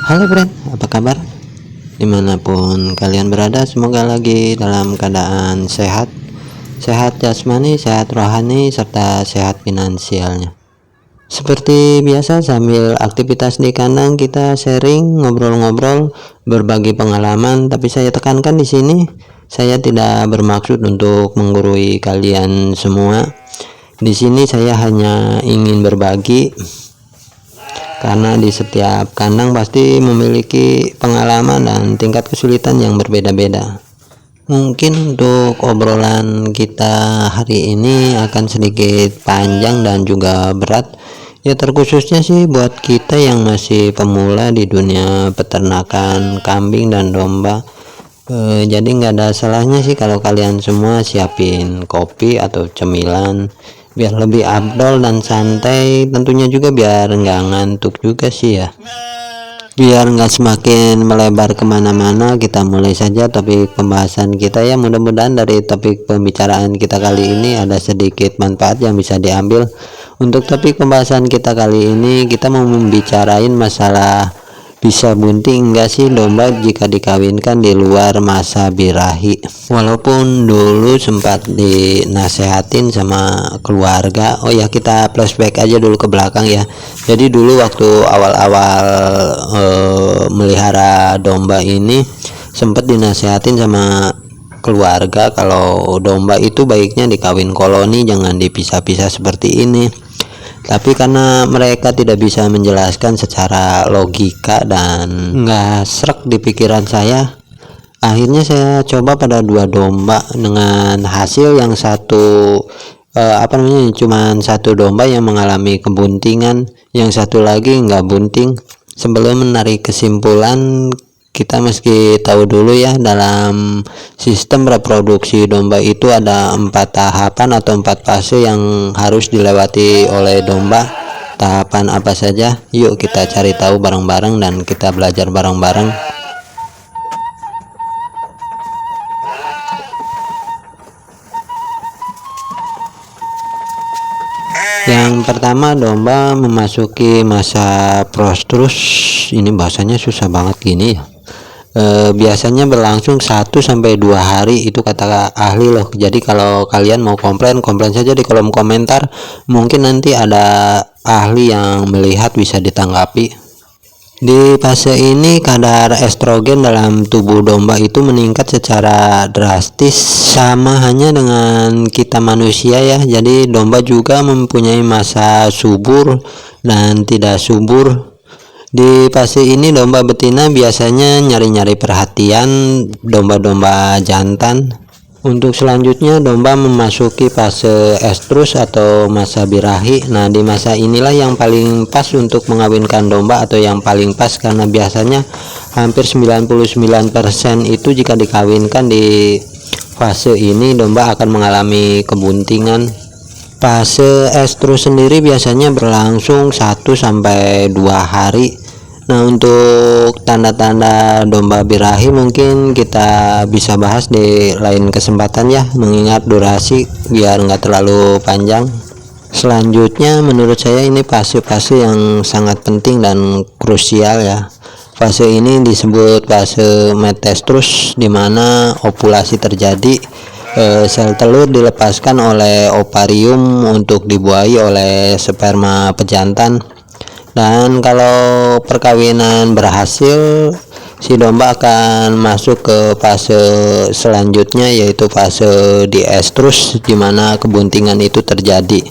Halo friend, apa kabar? Dimanapun kalian berada, semoga lagi dalam keadaan sehat. Sehat jasmani, sehat rohani, serta sehat finansialnya. Seperti biasa, sambil aktivitas di kandang kita sharing, ngobrol-ngobrol, berbagi pengalaman. Tapi saya tekankan di sini, saya tidak bermaksud untuk menggurui kalian semua. Di sini saya hanya ingin berbagi, karena di setiap kandang pasti memiliki pengalaman dan tingkat kesulitan yang berbeda-beda. Mungkin untuk obrolan kita hari ini akan sedikit panjang dan juga berat, ya terkhususnya sih buat kita yang masih pemula di dunia peternakan kambing dan domba. Jadi nggak ada salahnya sih kalau kalian semua siapin kopi atau cemilan biar lebih afdol dan santai, tentunya juga biar nggak ngantuk juga sih ya. Biar nggak semakin melebar kemana-mana, kita mulai saja topik pembahasan kita ya. Mudah-mudahan dari topik pembicaraan kita kali ini ada sedikit manfaat yang bisa diambil. Untuk topik pembahasan kita kali ini, kita mau membicarain masalah bisa bunting enggak sih domba jika dikawinkan di luar masa birahi. Walaupun dulu sempat dinasehatin sama keluarga. Oh ya, kita flashback aja dulu ke belakang ya. Jadi dulu waktu awal-awal melihara domba ini sempat dinasehatin sama keluarga kalau domba itu baiknya dikawin koloni, jangan dipisah-pisah seperti ini. Tapi karena mereka tidak bisa menjelaskan secara logika dan nggak srek di pikiran saya, akhirnya saya coba pada dua domba dengan hasil yang satu cuman satu domba yang mengalami kebuntingan, yang satu lagi nggak bunting. Sebelum menarik kesimpulan, kita meski tahu dulu ya, dalam sistem reproduksi domba itu ada 4 tahapan atau 4 fase yang harus dilewati oleh domba. Tahapan apa saja? Yuk kita cari tahu bareng-bareng dan kita belajar bareng-bareng. Yang pertama, domba memasuki masa prostrus. Ini bahasanya susah banget gini ya. Biasanya berlangsung 1-2 hari, itu kata ahli loh. Jadi kalau kalian mau komplain saja di kolom komentar, mungkin nanti ada ahli yang melihat bisa ditanggapi. Di fase ini kadar estrogen dalam tubuh domba itu meningkat secara drastis, sama hanya dengan kita manusia ya. Jadi domba juga mempunyai masa subur dan tidak subur. Di fase ini domba betina biasanya nyari-nyari perhatian domba-domba jantan. Untuk selanjutnya, domba memasuki fase estrus atau masa birahi. Nah, di masa inilah yang paling pas untuk mengawinkan domba, atau yang paling pas karena biasanya hampir 99% itu jika dikawinkan di fase ini domba akan mengalami kebuntingan. Fase estrus sendiri biasanya berlangsung 1-2 hari. Nah, untuk tanda-tanda domba birahi mungkin kita bisa bahas di lain kesempatan ya, mengingat durasi biar nggak terlalu panjang. Selanjutnya menurut saya ini fase-fase yang sangat penting dan krusial ya. Fase ini disebut fase metastrus, di mana ovulasi terjadi. Sel telur dilepaskan oleh ovarium untuk dibuahi oleh sperma pejantan. Dan kalau perkawinan berhasil, si domba akan masuk ke fase selanjutnya, yaitu fase diestrus, di mana kebuntingan itu terjadi.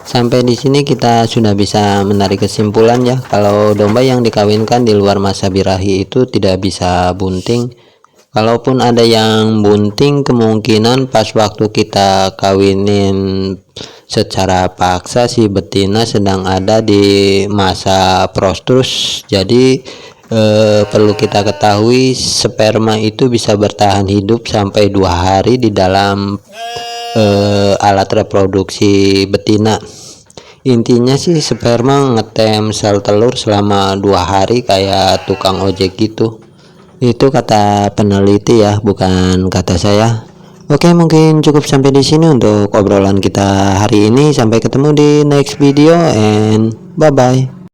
Sampai di sini kita sudah bisa menarik kesimpulan ya, kalau domba yang dikawinkan di luar masa birahi itu tidak bisa bunting. Kalaupun ada yang bunting, kemungkinan pas waktu kita kawinin secara paksa si betina sedang ada di masa prostrus. Jadi perlu kita ketahui, sperma itu bisa bertahan hidup sampai 2 hari di dalam alat reproduksi betina. Intinya sih sperma ngetem sel telur selama 2 hari kayak tukang ojek gitu. Itu kata peneliti ya, bukan kata saya. Oke, mungkin cukup sampai di sini untuk obrolan kita hari ini. Sampai ketemu di next video and bye bye.